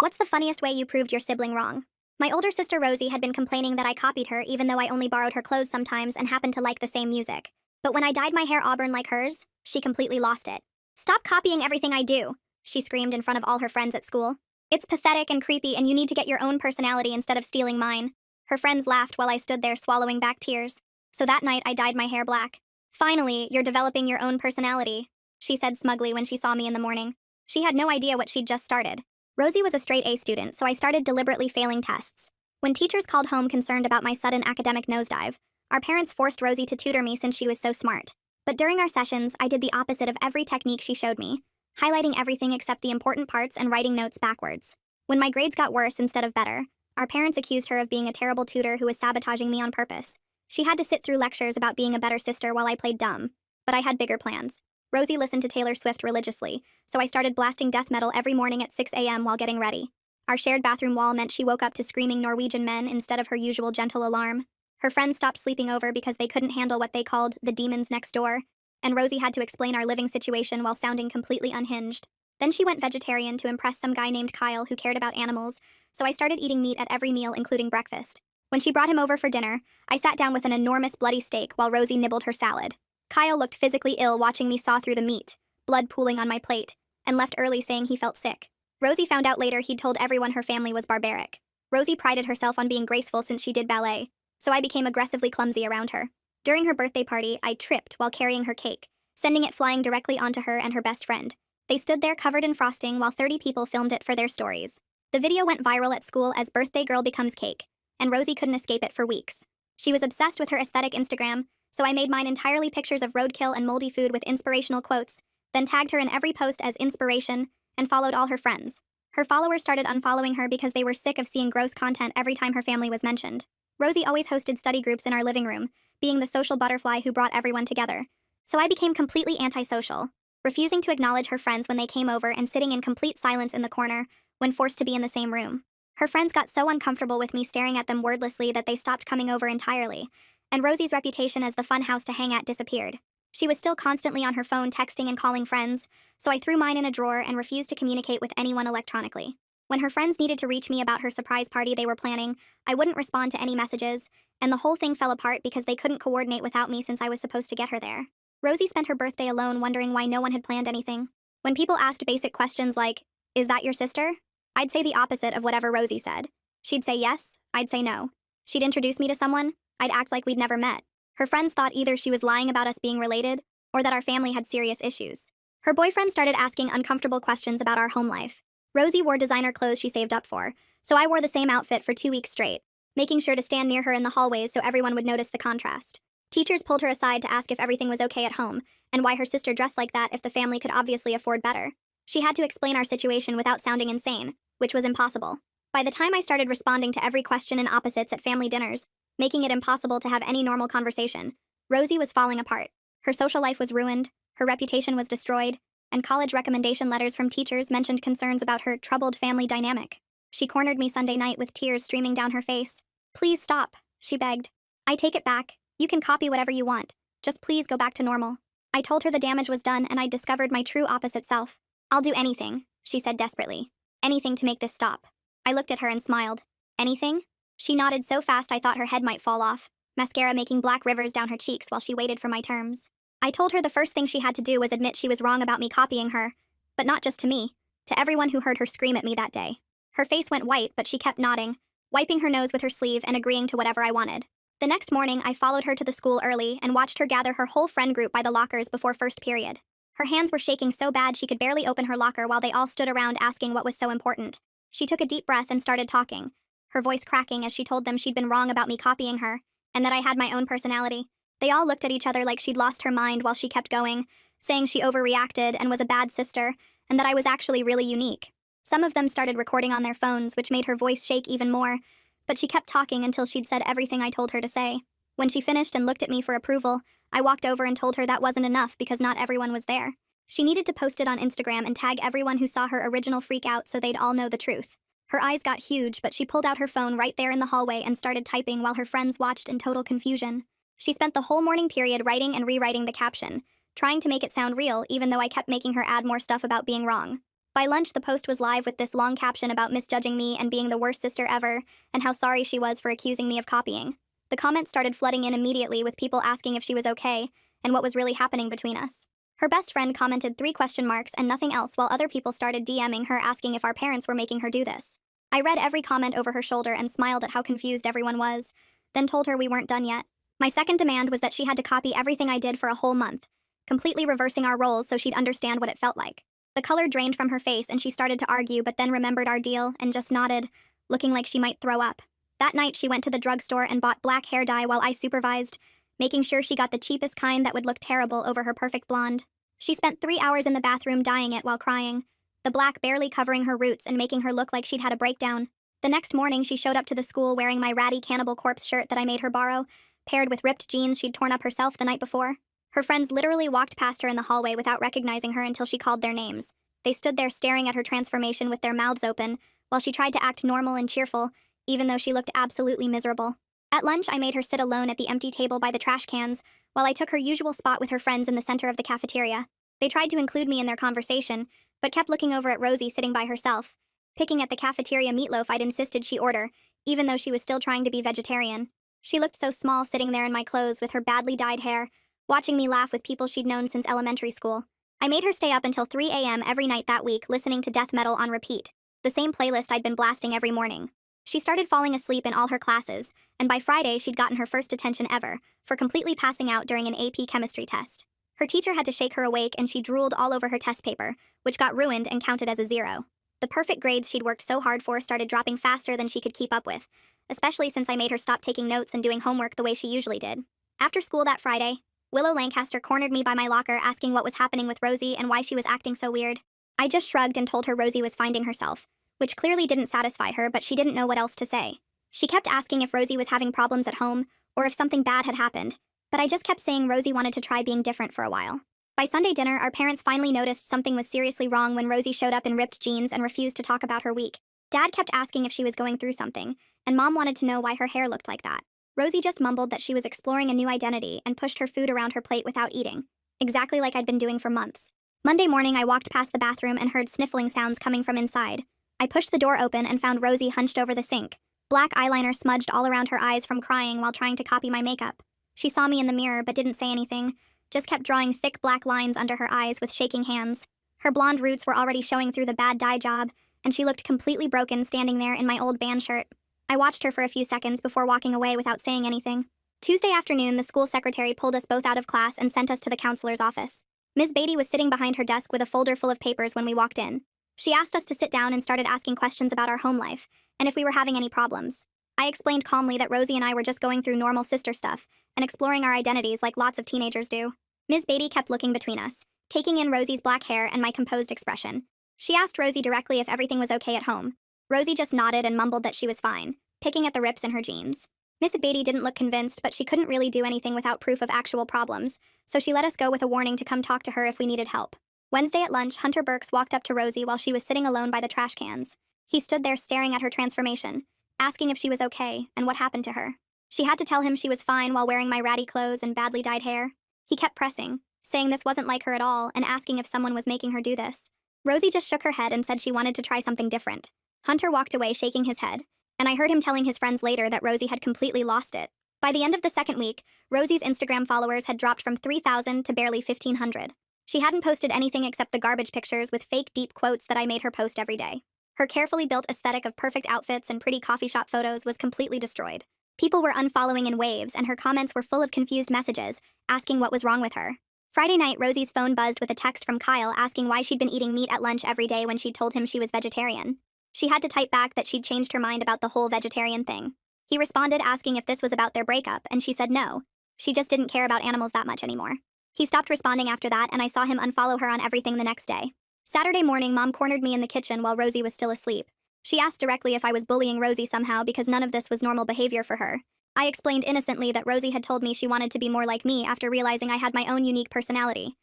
What's the funniest way you proved your sibling wrong? My older sister Rosie had been complaining that I copied her even though I only borrowed her clothes sometimes and happened to like the same music. But when I dyed my hair auburn like hers, she completely lost it. "Stop copying everything I do," she screamed in front of all her friends at school. "It's pathetic and creepy and you need to get your own personality instead of stealing mine." Her friends laughed while I stood there swallowing back tears. So that night I dyed my hair black. "Finally, you're developing your own personality," she said smugly when she saw me in the morning. She had no idea what she'd just started. Rosie was a straight A student, so I started deliberately failing tests. When teachers called home concerned about my sudden academic nosedive, our parents forced Rosie to tutor me since she was so smart. But during our sessions, I did the opposite of every technique she showed me, highlighting everything except the important parts and writing notes backwards. When my grades got worse instead of better, our parents accused her of being a terrible tutor who was sabotaging me on purpose. She had to sit through lectures about being a better sister while I played dumb. But I had bigger plans. Rosie listened to Taylor Swift religiously, so I started blasting death metal every morning at 6 a.m. while getting ready. Our shared bathroom wall meant she woke up to screaming Norwegian men instead of her usual gentle alarm. Her friends stopped sleeping over because they couldn't handle what they called the demons next door, and Rosie had to explain our living situation while sounding completely unhinged. Then she went vegetarian to impress some guy named Kyle who cared about animals, so I started eating meat at every meal, including breakfast. When she brought him over for dinner, I sat down with an enormous bloody steak while Rosie nibbled her salad. Kyle looked physically ill watching me saw through the meat, blood pooling on my plate, and left early saying he felt sick. Rosie found out later he'd told everyone her family was barbaric. Rosie prided herself on being graceful since she did ballet, so I became aggressively clumsy around her. During her birthday party, I tripped while carrying her cake, sending it flying directly onto her and her best friend. They stood there covered in frosting while 30 people filmed it for their stories. The video went viral at school as Birthday Girl Becomes Cake, and Rosie couldn't escape it for weeks. She was obsessed with her aesthetic Instagram, so I made mine entirely pictures of roadkill and moldy food with inspirational quotes, then tagged her in every post as inspiration, and followed all her friends. Her followers started unfollowing her because they were sick of seeing gross content every time her family was mentioned. Rosie always hosted study groups in our living room, being the social butterfly who brought everyone together. So I became completely antisocial, refusing to acknowledge her friends when they came over and sitting in complete silence in the corner when forced to be in the same room. Her friends got so uncomfortable with me staring at them wordlessly that they stopped coming over entirely, and Rosie's reputation as the fun house to hang at disappeared. She was still constantly on her phone texting and calling friends, so I threw mine in a drawer and refused to communicate with anyone electronically. When her friends needed to reach me about her surprise party they were planning, I wouldn't respond to any messages, and the whole thing fell apart because they couldn't coordinate without me since I was supposed to get her there. Rosie spent her birthday alone wondering why no one had planned anything. When people asked basic questions like, "Is that your sister?" I'd say the opposite of whatever Rosie said. She'd say yes, I'd say no. She'd introduce me to someone, I'd act like we'd never met. Her friends thought either she was lying about us being related, or that our family had serious issues. Her boyfriend started asking uncomfortable questions about our home life. Rosie wore designer clothes she saved up for, so I wore the same outfit for 2 weeks straight, making sure to stand near her in the hallways so everyone would notice the contrast. Teachers pulled her aside to ask if everything was okay at home, and why her sister dressed like that if the family could obviously afford better. She had to explain our situation without sounding insane, which was impossible. By the time I started responding to every question in opposites at family dinners, making it impossible to have any normal conversation, Rosie was falling apart. Her social life was ruined, her reputation was destroyed, and college recommendation letters from teachers mentioned concerns about her troubled family dynamic. She cornered me Sunday night with tears streaming down her face. "Please stop," she begged. "I take it back. You can copy whatever you want. Just please go back to normal." I told her the damage was done and I discovered my true opposite self. "I'll do anything," she said desperately. "Anything to make this stop." I looked at her and smiled. "Anything?" She nodded so fast I thought her head might fall off, mascara making black rivers down her cheeks while she waited for my terms. I told her the first thing she had to do was admit she was wrong about me copying her, but not just to me, to everyone who heard her scream at me that day. Her face went white, but she kept nodding, wiping her nose with her sleeve and agreeing to whatever I wanted. The next morning, I followed her to the school early and watched her gather her whole friend group by the lockers before first period. Her hands were shaking so bad she could barely open her locker while they all stood around asking what was so important. She took a deep breath and started talking, her voice cracking as she told them she'd been wrong about me copying her, and that I had my own personality. They all looked at each other like she'd lost her mind while she kept going, saying she overreacted and was a bad sister, and that I was actually really unique. Some of them started recording on their phones, which made her voice shake even more, but she kept talking until she'd said everything I told her to say. When she finished and looked at me for approval, I walked over and told her that wasn't enough because not everyone was there. She needed to post it on Instagram and tag everyone who saw her original freak out so they'd all know the truth. Her eyes got huge, but she pulled out her phone right there in the hallway and started typing while her friends watched in total confusion. She spent the whole morning period writing and rewriting the caption, trying to make it sound real even though I kept making her add more stuff about being wrong. By lunch, the post was live with this long caption about misjudging me and being the worst sister ever, and how sorry she was for accusing me of copying. The comments started flooding in immediately with people asking if she was okay and what was really happening between us. Her best friend commented 3 question marks and nothing else, while other people started DMing her asking if our parents were making her do this. I read every comment over her shoulder and smiled at how confused everyone was, then told her we weren't done yet. My second demand was that she had to copy everything I did for a whole month, completely reversing our roles so she'd understand what it felt like. The color drained from her face and she started to argue, but then remembered our deal and just nodded, looking like she might throw up. That night she went to the drugstore and bought black hair dye while I supervised, making sure she got the cheapest kind that would look terrible over her perfect blonde. She spent 3 hours in the bathroom dyeing it while crying, the black barely covering her roots and making her look like she'd had a breakdown. The next morning she showed up to the school wearing my ratty Cannibal Corpse shirt that I made her borrow, paired with ripped jeans she'd torn up herself the night before. Her friends literally walked past her in the hallway without recognizing her until she called their names. They stood there staring at her transformation with their mouths open, while she tried to act normal and cheerful, even though she looked absolutely miserable. At lunch, I made her sit alone at the empty table by the trash cans, while I took her usual spot with her friends in the center of the cafeteria. They tried to include me in their conversation, but kept looking over at Rosie sitting by herself, picking at the cafeteria meatloaf I'd insisted she order, even though she was still trying to be vegetarian. She looked so small sitting there in my clothes with her badly dyed hair, watching me laugh with people she'd known since elementary school. I made her stay up until 3 a.m. every night that week listening to death metal on repeat, the same playlist I'd been blasting every morning. She started falling asleep in all her classes, and by Friday she'd gotten her first detention ever, for completely passing out during an AP chemistry test. Her teacher had to shake her awake and she drooled all over her test paper, which got ruined and counted as a 0. The perfect grades she'd worked so hard for started dropping faster than she could keep up with, especially since I made her stop taking notes and doing homework the way she usually did. After school that Friday, Willow Lancaster cornered me by my locker asking what was happening with Rosie and why she was acting so weird. I just shrugged and told her Rosie was finding herself, which clearly didn't satisfy her, but she didn't know what else to say. She kept asking if Rosie was having problems at home or if something bad had happened, but I just kept saying Rosie wanted to try being different for a while. By Sunday dinner, our parents finally noticed something was seriously wrong when Rosie showed up in ripped jeans and refused to talk about her week. Dad kept asking if she was going through something, and Mom wanted to know why her hair looked like that. Rosie just mumbled that she was exploring a new identity and pushed her food around her plate without eating, exactly like I'd been doing for months. Monday morning, I walked past the bathroom and heard sniffling sounds coming from inside. I pushed the door open and found Rosie hunched over the sink, black eyeliner smudged all around her eyes from crying while trying to copy my makeup. She saw me in the mirror but didn't say anything, just kept drawing thick black lines under her eyes with shaking hands. Her blonde roots were already showing through the bad dye job, and she looked completely broken standing there in my old band shirt. I watched her for a few seconds before walking away without saying anything. Tuesday afternoon, the school secretary pulled us both out of class and sent us to the counselor's office. Ms. Beatty was sitting behind her desk with a folder full of papers when we walked in. She asked us to sit down and started asking questions about our home life, and if we were having any problems. I explained calmly that Rosie and I were just going through normal sister stuff and exploring our identities like lots of teenagers do. Ms. Beatty kept looking between us, taking in Rosie's black hair and my composed expression. She asked Rosie directly if everything was okay at home. Rosie just nodded and mumbled that she was fine, picking at the rips in her jeans. Miss Beatty didn't look convinced, but she couldn't really do anything without proof of actual problems, so she let us go with a warning to come talk to her if we needed help. Wednesday at lunch, Hunter Burks walked up to Rosie while she was sitting alone by the trash cans. He stood there staring at her transformation, asking if she was okay and what happened to her. She had to tell him she was fine while wearing my ratty clothes and badly dyed hair. He kept pressing, saying this wasn't like her at all and asking if someone was making her do this. Rosie just shook her head and said she wanted to try something different. Hunter walked away shaking his head, and I heard him telling his friends later that Rosie had completely lost it. By the end of the second week, Rosie's Instagram followers had dropped from 3,000 to barely 1,500. She hadn't posted anything except the garbage pictures with fake deep quotes that I made her post every day. Her carefully built aesthetic of perfect outfits and pretty coffee shop photos was completely destroyed. People were unfollowing in waves, and her comments were full of confused messages, asking what was wrong with her. Friday night, Rosie's phone buzzed with a text from Kyle asking why she'd been eating meat at lunch every day when she'd told him she was vegetarian. She had to type back that she'd changed her mind about the whole vegetarian thing. He responded asking if this was about their breakup, and she said no. She just didn't care about animals that much anymore. He stopped responding after that, and I saw him unfollow her on everything the next day. Saturday morning, Mom cornered me in the kitchen while Rosie was still asleep. She asked directly if I was bullying Rosie somehow because none of this was normal behavior for her. I explained innocently that Rosie had told me she wanted to be more like me after realizing I had my own unique personality.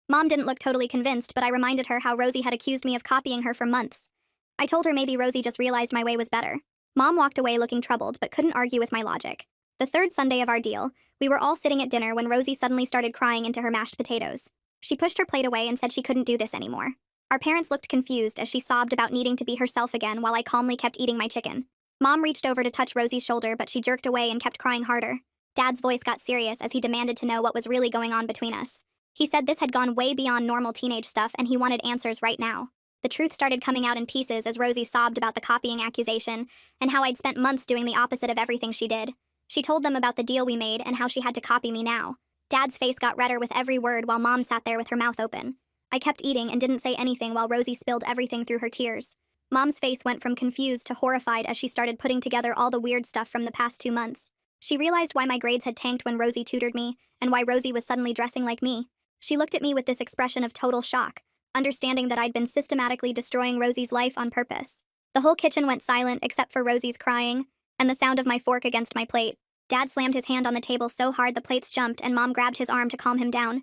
Mom didn't look totally convinced, but I reminded her how Rosie had accused me of copying her for months. I told her maybe Rosie just realized my way was better. Mom walked away looking troubled, but couldn't argue with my logic. The third Sunday of our deal, we were all sitting at dinner when Rosie suddenly started crying into her mashed potatoes. She pushed her plate away and said she couldn't do this anymore. Our parents looked confused as she sobbed about needing to be herself again while I calmly kept eating my chicken. Mom reached over to touch Rosie's shoulder, but she jerked away and kept crying harder. Dad's voice got serious as he demanded to know what was really going on between us. He said this had gone way beyond normal teenage stuff and he wanted answers right now. The truth started coming out in pieces as Rosie sobbed about the copying accusation and how I'd spent months doing the opposite of everything she did. She told them about the deal we made and how she had to copy me now. Dad's face got redder with every word while Mom sat there with her mouth open. I kept eating and didn't say anything while Rosie spilled everything through her tears. Mom's face went from confused to horrified as she started putting together all the weird stuff from the past 2 months. She realized why my grades had tanked when Rosie tutored me and why Rosie was suddenly dressing like me. She looked at me with this expression of total shock, understanding that I'd been systematically destroying Rosie's life on purpose. The whole kitchen went silent except for Rosie's crying and the sound of my fork against my plate. Dad slammed his hand on the table so hard the plates jumped and Mom grabbed his arm to calm him down.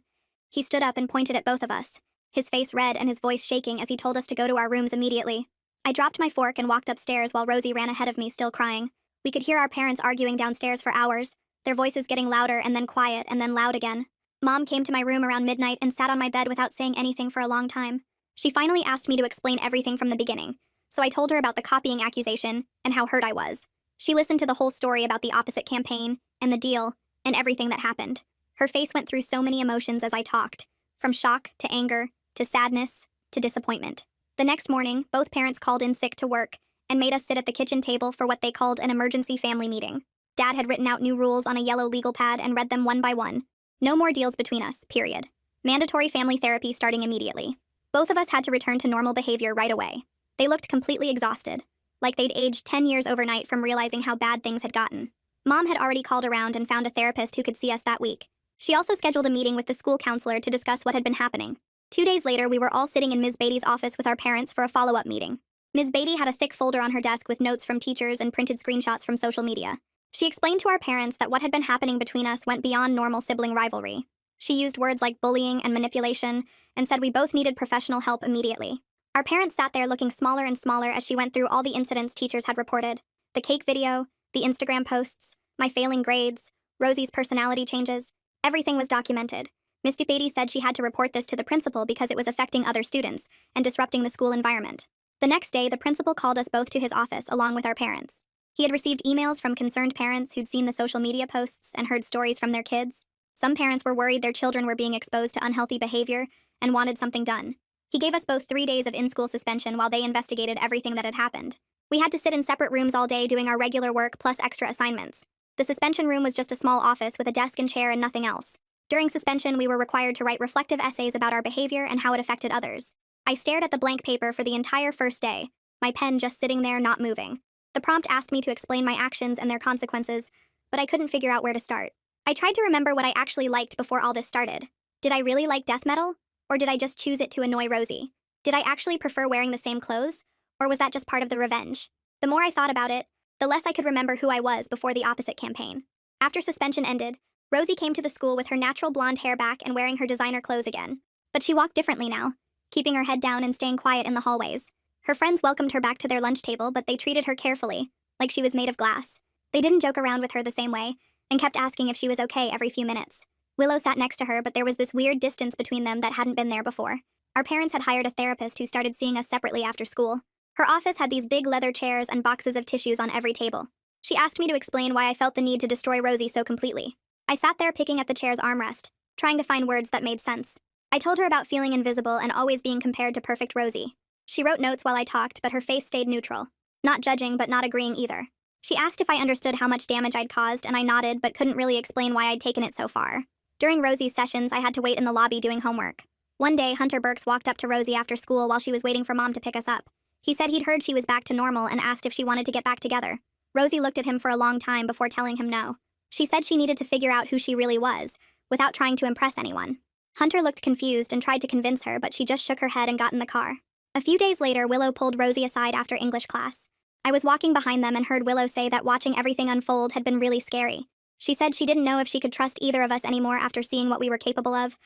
He stood up and pointed at both of us, his face red and his voice shaking as he told us to go to our rooms immediately. I dropped my fork and walked upstairs while Rosie ran ahead of me, still crying. We could hear our parents arguing downstairs for hours, their voices getting louder and then quiet and then loud again. Mom came to my room around midnight and sat on my bed without saying anything for a long time. She finally asked me to explain everything from the beginning, so I told her about the copying accusation and how hurt I was. She listened to the whole story about the opposite campaign and the deal and everything that happened. Her face went through so many emotions as I talked, from shock to anger to sadness to disappointment. The next morning, both parents called in sick to work and made us sit at the kitchen table for what they called an emergency family meeting. Dad had written out new rules on a yellow legal pad and read them one by one. No more deals between us, period. Mandatory family therapy starting immediately. Both of us had to return to normal behavior right away. They looked completely exhausted, like they'd aged 10 years overnight from realizing how bad things had gotten. Mom had already called around and found a therapist who could see us that week. She also scheduled a meeting with the school counselor to discuss what had been happening. 2 days later, we were all sitting in Ms. Beatty's office with our parents for a follow-up meeting. Ms. Beatty had a thick folder on her desk with notes from teachers and printed screenshots from social media. She explained to our parents that what had been happening between us went beyond normal sibling rivalry. She used words like bullying and manipulation and said we both needed professional help immediately. Our parents sat there looking smaller and smaller as she went through all the incidents teachers had reported. The cake video, the Instagram posts, my failing grades, Rosie's personality changes. Everything was documented. Ms. Beatty said she had to report this to the principal because it was affecting other students and disrupting the school environment. The next day, the principal called us both to his office along with our parents. He had received emails from concerned parents who'd seen the social media posts and heard stories from their kids. Some parents were worried their children were being exposed to unhealthy behavior and wanted something done. He gave us both 3 days of in-school suspension while they investigated everything that had happened. We had to sit in separate rooms all day doing our regular work plus extra assignments. The suspension room was just a small office with a desk and chair and nothing else. During suspension, we were required to write reflective essays about our behavior and how it affected others. I stared at the blank paper for the entire first day, my pen just sitting there not moving. The prompt asked me to explain my actions and their consequences, but I couldn't figure out where to start. I tried to remember what I actually liked before all this started. Did I really like death metal? Or did I just choose it to annoy Rosie? Did I actually prefer wearing the same clothes? Or was that just part of the revenge? The more I thought about it, the less I could remember who I was before the opposite campaign. After suspension ended, Rosie came to the school with her natural blonde hair back and wearing her designer clothes again. But she walked differently now, keeping her head down and staying quiet in the hallways. Her friends welcomed her back to their lunch table, but they treated her carefully, like she was made of glass. They didn't joke around with her the same way, and kept asking if she was okay every few minutes. Willow sat next to her, but there was this weird distance between them that hadn't been there before. Our parents had hired a therapist who started seeing us separately after school. Her office had these big leather chairs and boxes of tissues on every table. She asked me to explain why I felt the need to destroy Rosie so completely. I sat there picking at the chair's armrest, trying to find words that made sense. I told her about feeling invisible and always being compared to perfect Rosie. She wrote notes while I talked, but her face stayed neutral. Not judging, but not agreeing either. She asked if I understood how much damage I'd caused, and I nodded, but couldn't really explain why I'd taken it so far. During Rosie's sessions, I had to wait in the lobby doing homework. One day, Hunter Burks walked up to Rosie after school while she was waiting for Mom to pick us up. He said he'd heard she was back to normal and asked if she wanted to get back together. Rosie looked at him for a long time before telling him no. She said she needed to figure out who she really was, without trying to impress anyone. Hunter looked confused and tried to convince her, but she just shook her head and got in the car. A few days later, Willow pulled Rosie aside after English class. I was walking behind them and heard Willow say that watching everything unfold had been really scary. She said she didn't know if she could trust either of us anymore after seeing what we were capable of.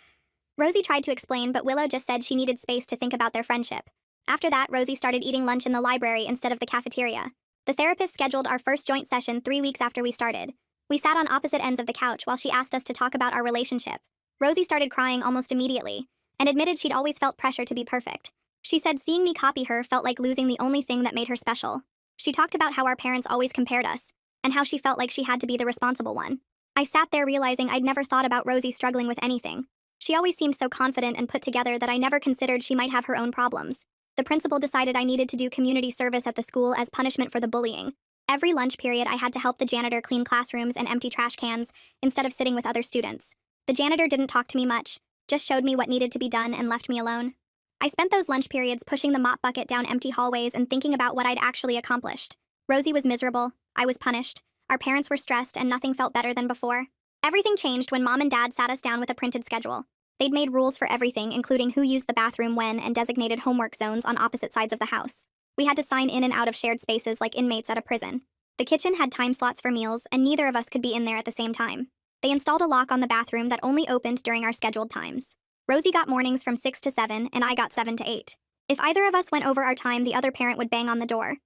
Rosie tried to explain, but Willow just said she needed space to think about their friendship. After that, Rosie started eating lunch in the library instead of the cafeteria. The therapist scheduled our first joint session 3 weeks after we started. We sat on opposite ends of the couch while she asked us to talk about our relationship. Rosie started crying almost immediately, and admitted she'd always felt pressure to be perfect. She said seeing me copy her felt like losing the only thing that made her special. She talked about how our parents always compared us, and how she felt like she had to be the responsible one. I sat there realizing I'd never thought about Rosie struggling with anything. She always seemed so confident and put together that I never considered she might have her own problems. The principal decided I needed to do community service at the school as punishment for the bullying. Every lunch period, I had to help the janitor clean classrooms and empty trash cans instead of sitting with other students. The janitor didn't talk to me much, just showed me what needed to be done and left me alone. I spent those lunch periods pushing the mop bucket down empty hallways and thinking about what I'd actually accomplished. Rosie was miserable, I was punished, our parents were stressed, and nothing felt better than before. Everything changed when Mom and Dad sat us down with a printed schedule. They'd made rules for everything, including who used the bathroom when, and designated homework zones on opposite sides of the house. We had to sign in and out of shared spaces like inmates at a prison. The kitchen had time slots for meals, and neither of us could be in there at the same time. They installed a lock on the bathroom that only opened during our scheduled times. Rosie got mornings from 6 to 7, and I got 7 to 8. If either of us went over our time, the other parent would bang on the door.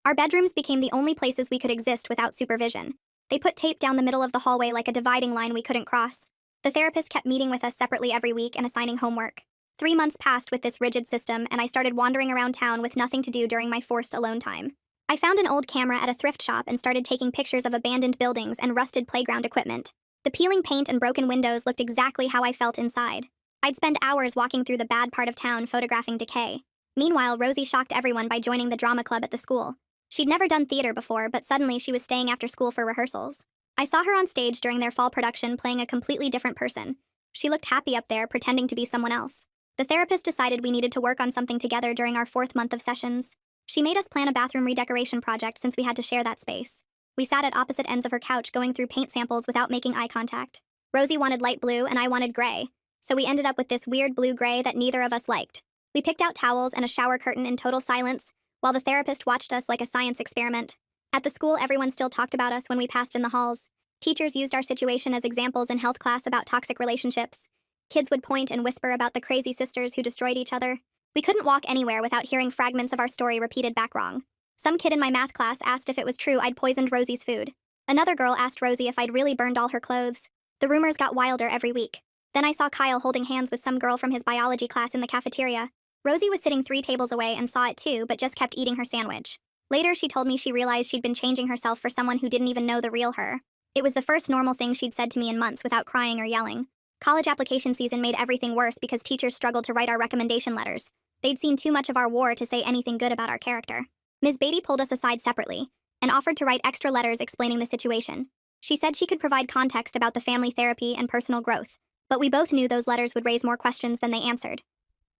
Our bedrooms became the only places we could exist without supervision. They put tape down the middle of the hallway like a dividing line we couldn't cross. The therapist kept meeting with us separately every week and assigning homework. 3 months passed with this rigid system, and I started wandering around town with nothing to do during my forced alone time. I found an old camera at a thrift shop and started taking pictures of abandoned buildings and rusted playground equipment. The peeling paint and broken windows looked exactly how I felt inside. I'd spend hours walking through the bad part of town photographing decay. Meanwhile, Rosie shocked everyone by joining the drama club at the school. She'd never done theater before, but suddenly she was staying after school for rehearsals. I saw her on stage during their fall production playing a completely different person. She looked happy up there, pretending to be someone else. The therapist decided we needed to work on something together during our 4th month of sessions. She made us plan a bathroom redecoration project since we had to share that space. We sat at opposite ends of her couch going through paint samples without making eye contact. Rosie wanted light blue and I wanted gray, so we ended up with this weird blue-gray that neither of us liked. We picked out towels and a shower curtain in total silence, while the therapist watched us like a science experiment. At the school, everyone still talked about us when we passed in the halls. Teachers used our situation as examples in health class about toxic relationships. Kids would point and whisper about the crazy sisters who destroyed each other. We couldn't walk anywhere without hearing fragments of our story repeated back wrong. Some kid in my math class asked if it was true I'd poisoned Rosie's food. Another girl asked Rosie if I'd really burned all her clothes. The rumors got wilder every week. Then I saw Kyle holding hands with some girl from his biology class in the cafeteria. Rosie was sitting 3 tables away and saw it too, but just kept eating her sandwich. Later, she told me she realized she'd been changing herself for someone who didn't even know the real her. It was the first normal thing she'd said to me in months without crying or yelling. College application season made everything worse because teachers struggled to write our recommendation letters. They'd seen too much of our war to say anything good about our character. Ms. Beatty pulled us aside separately and offered to write extra letters explaining the situation. She said she could provide context about the family therapy and personal growth, but we both knew those letters would raise more questions than they answered.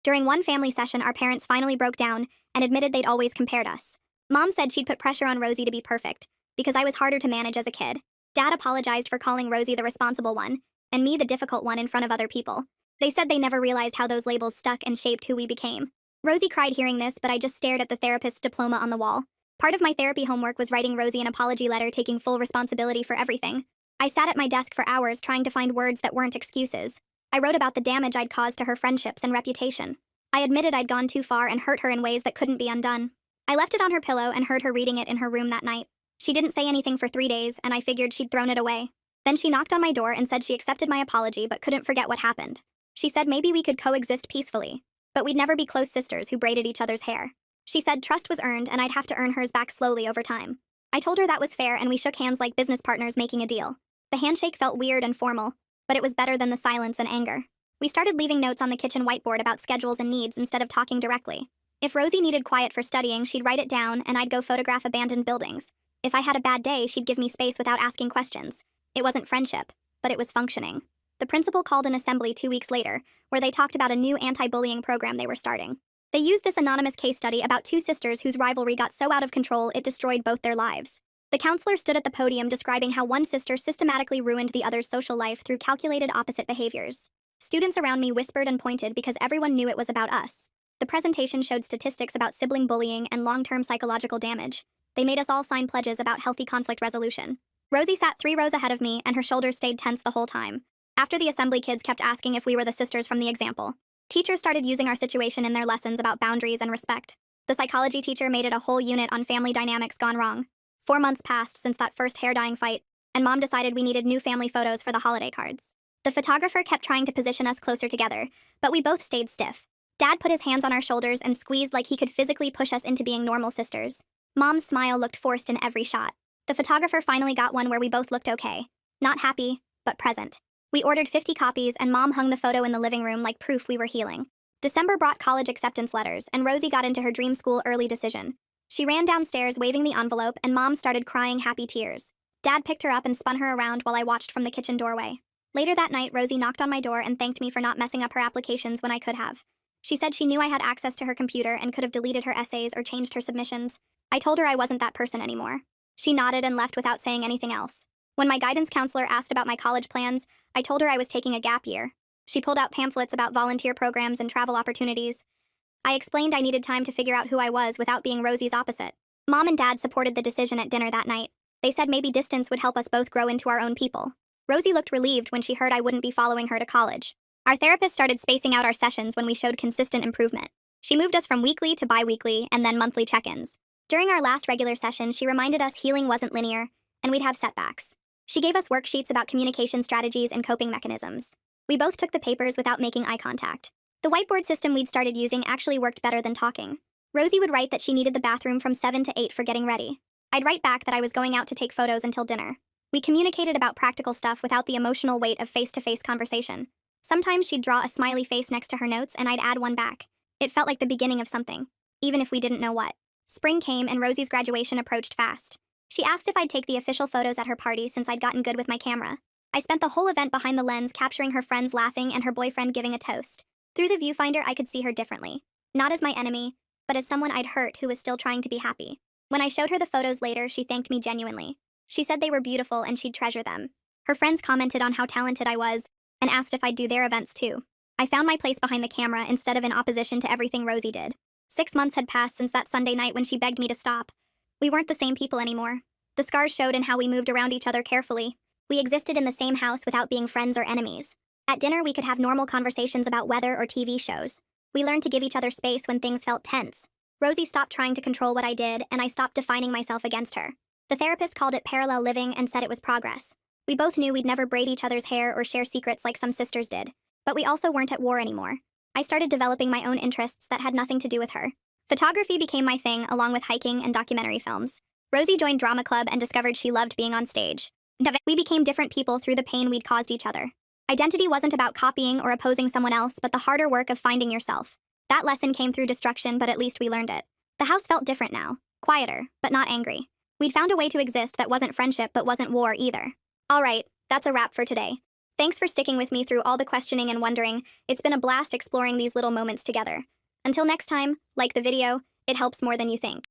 During one family session, our parents finally broke down and admitted they'd always compared us. Mom said she'd put pressure on Rosie to be perfect, because I was harder to manage as a kid. Dad apologized for calling Rosie the responsible one, and me the difficult one in front of other people. They said they never realized how those labels stuck and shaped who we became. Rosie cried hearing this, but I just stared at the therapist's diploma on the wall. Part of my therapy homework was writing Rosie an apology letter taking full responsibility for everything. I sat at my desk for hours trying to find words that weren't excuses. I wrote about the damage I'd caused to her friendships and reputation. I admitted I'd gone too far and hurt her in ways that couldn't be undone. I left it on her pillow and heard her reading it in her room that night. She didn't say anything for 3 days, and I figured she'd thrown it away. Then she knocked on my door and said she accepted my apology but couldn't forget what happened. She said maybe we could coexist peacefully, but we'd never be close sisters who braided each other's hair. She said trust was earned and I'd have to earn hers back slowly over time. I told her that was fair, and we shook hands like business partners making a deal. The handshake felt weird and formal, but it was better than the silence and anger. We started leaving notes on the kitchen whiteboard about schedules and needs instead of talking directly. If Rosie needed quiet for studying, she'd write it down and I'd go photograph abandoned buildings. If I had a bad day, she'd give me space without asking questions. It wasn't friendship, but it was functioning. The principal called an assembly 2 weeks later, where they talked about a new anti-bullying program they were starting. They used this anonymous case study about 2 sisters whose rivalry got so out of control it destroyed both their lives. The counselor stood at the podium describing how one sister systematically ruined the other's social life through calculated opposite behaviors. Students around me whispered and pointed because everyone knew it was about us. The presentation showed statistics about sibling bullying and long-term psychological damage. They made us all sign pledges about healthy conflict resolution. Rosie sat 3 rows ahead of me, and her shoulders stayed tense the whole time. After the assembly, kids kept asking if we were the sisters from the example. Teachers started using our situation in their lessons about boundaries and respect. The psychology teacher made it a whole unit on family dynamics gone wrong. 4 months passed since that first hair dyeing fight, and Mom decided we needed new family photos for the holiday cards. The photographer kept trying to position us closer together, but we both stayed stiff. Dad put his hands on our shoulders and squeezed like he could physically push us into being normal sisters. Mom's smile looked forced in every shot. The photographer finally got one where we both looked okay. Not happy, but present. We ordered 50 copies, and Mom hung the photo in the living room like proof we were healing. December brought college acceptance letters, and Rosie got into her dream school early decision. She ran downstairs waving the envelope, and Mom started crying happy tears. Dad picked her up and spun her around while I watched from the kitchen doorway. Later that night, Rosie knocked on my door and thanked me for not messing up her applications when I could have. She said she knew I had access to her computer and could have deleted her essays or changed her submissions. I told her I wasn't that person anymore. She nodded and left without saying anything else. When my guidance counselor asked about my college plans, I told her I was taking a gap year. She pulled out pamphlets about volunteer programs and travel opportunities. I explained I needed time to figure out who I was without being Rosie's opposite. Mom and Dad supported the decision at dinner that night. They said maybe distance would help us both grow into our own people. Rosie looked relieved when she heard I wouldn't be following her to college. Our therapist started spacing out our sessions when we showed consistent improvement. She moved us from weekly to bi-weekly and then monthly check-ins. During our last regular session, she reminded us healing wasn't linear, and we'd have setbacks. She gave us worksheets about communication strategies and coping mechanisms. We both took the papers without making eye contact. The whiteboard system we'd started using actually worked better than talking. Rosie would write that she needed the bathroom from 7 to 8 for getting ready. I'd write back that I was going out to take photos until dinner. We communicated about practical stuff without the emotional weight of face-to-face conversation. Sometimes she'd draw a smiley face next to her notes and I'd add one back. It felt like the beginning of something, even if we didn't know what. Spring came and Rosie's graduation approached fast. She asked if I'd take the official photos at her party since I'd gotten good with my camera. I spent the whole event behind the lens capturing her friends laughing and her boyfriend giving a toast. Through the viewfinder, I could see her differently. Not as my enemy, but as someone I'd hurt who was still trying to be happy. When I showed her the photos later, she thanked me genuinely. She said they were beautiful and she'd treasure them. Her friends commented on how talented I was and asked if I'd do their events too. I found my place behind the camera instead of in opposition to everything Rosie did. 6 months had passed since that Sunday night when she begged me to stop. We weren't the same people anymore. The scars showed in how we moved around each other carefully. We existed in the same house without being friends or enemies. At dinner, we could have normal conversations about weather or TV shows. We learned to give each other space when things felt tense. Rosie stopped trying to control what I did, and I stopped defining myself against her. The therapist called it parallel living and said it was progress. We both knew we'd never braid each other's hair or share secrets like some sisters did. But we also weren't at war anymore. I started developing my own interests that had nothing to do with her. Photography became my thing, along with hiking and documentary films. Rosie joined drama club and discovered she loved being on stage. We became different people through the pain we'd caused each other. Identity wasn't about copying or opposing someone else, but the harder work of finding yourself. That lesson came through destruction, but at least we learned it. The house felt different now. Quieter, but not angry. We'd found a way to exist that wasn't friendship but wasn't war either. All right, that's a wrap for today. Thanks for sticking with me through all the questioning and wondering. It's been a blast exploring these little moments together. Until next time, like the video, it helps more than you think.